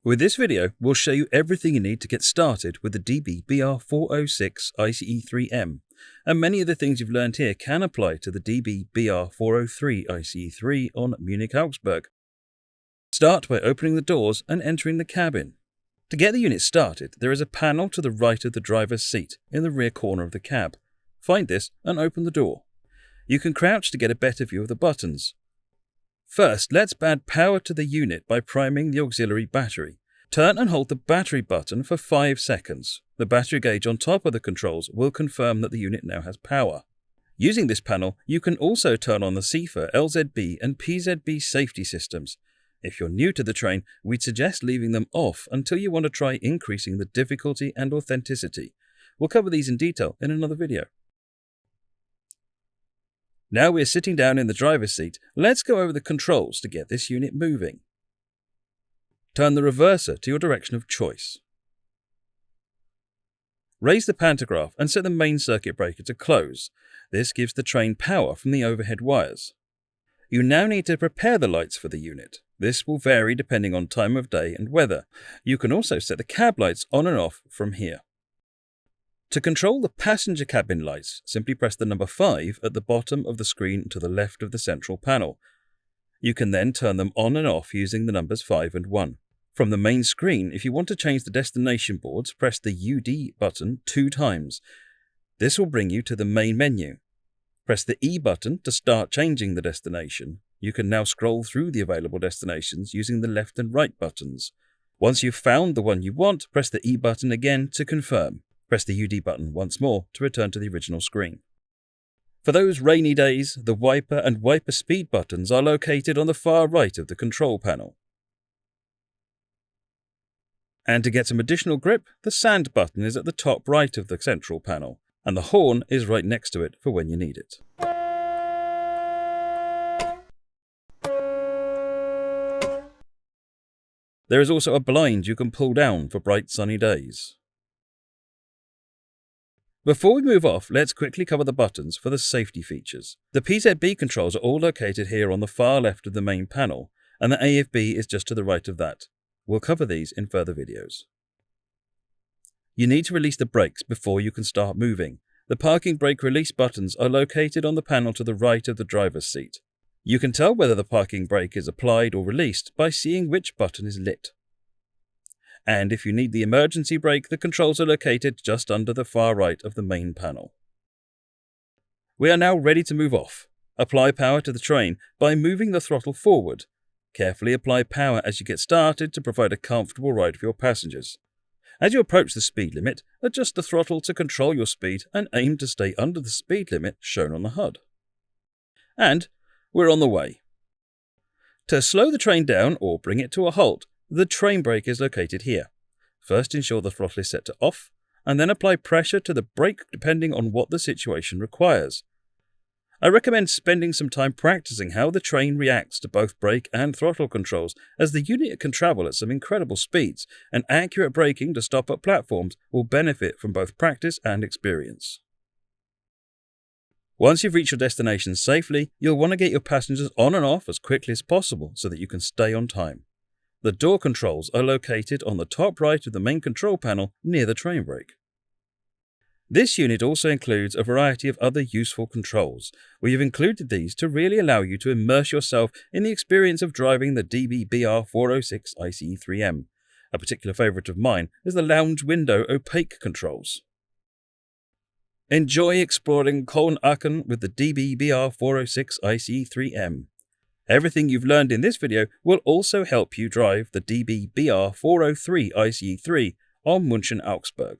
With this video, we'll show you everything you need to get started with the DB-BR406 ICE3M, and many of the things you've learned here can apply to the DB-BR403 ICE3 on Munich-Augsburg. Start by opening the doors and entering the cabin. To get the unit started, there is a panel to the right of the driver's seat in the rear corner of the cab. Find this and open the door. You can crouch to get a better view of the buttons. First, let's add power to the unit by priming the auxiliary battery. Turn and hold the battery button for 5 seconds. The battery gauge on top of the controls will confirm that the unit now has power. Using this panel, you can also turn on the CIFA, LZB and PZB safety systems. If you're new to the train, we'd suggest leaving them off until you want to try increasing the difficulty and authenticity. We'll cover these in detail in another video. Now we're sitting down in the driver's seat, let's go over the controls to get this unit moving. Turn the reverser to your direction of choice. Raise the pantograph and set the main circuit breaker to close. This gives the train power from the overhead wires. You now need to prepare the lights for the unit. This will vary depending on time of day and weather. You can also set the cab lights on and off from here. To control the passenger cabin lights, simply press the number 5 at the bottom of the screen to the left of the central panel. You can then turn them on and off using the numbers 5 and 1. From the main screen, if you want to change the destination boards, press the UD button 2 times. This will bring you to the main menu. Press the E button to start changing the destination. You can now scroll through the available destinations using the left and right buttons. Once you've found the one you want, press the E button again to confirm. Press the UD button once more to return to the original screen. For those rainy days, the wiper and wiper speed buttons are located on the far right of the control panel. And to get some additional grip, the sand button is at the top right of the central panel, and the horn is right next to it for when you need it. There is also a blind you can pull down for bright sunny days. Before we move off, let's quickly cover the buttons for the safety features. The PZB controls are all located here on the far left of the main panel, and the AFB is just to the right of that. We'll cover these in further videos. You need to release the brakes before you can start moving. The parking brake release buttons are located on the panel to the right of the driver's seat. You can tell whether the parking brake is applied or released by seeing which button is lit. And if you need the emergency brake, the controls are located just under the far right of the main panel. We are now ready to move off. Apply power to the train by moving the throttle forward. Carefully apply power as you get started to provide a comfortable ride for your passengers. As you approach the speed limit, adjust the throttle to control your speed and aim to stay under the speed limit shown on the HUD. And we're on the way. To slow the train down or bring it to a halt, the train brake is located here. First ensure the throttle is set to off, and then apply pressure to the brake depending on what the situation requires. I recommend spending some time practicing how the train reacts to both brake and throttle controls, as the unit can travel at some incredible speeds, and accurate braking to stop at platforms will benefit from both practice and experience. Once you've reached your destination safely, you'll want to get your passengers on and off as quickly as possible so that you can stay on time. The door controls are located on the top right of the main control panel near the train brake. This unit also includes a variety of other useful controls. We have included these to really allow you to immerse yourself in the experience of driving the DB-BR406 ICE3M. A particular favourite of mine is the lounge window opaque controls. Enjoy exploring Köln, Aachen with the DB-BR406 ICE3M. Everything you've learned in this video will also help you drive the DB-BR403 ICE3 on München-Augsburg.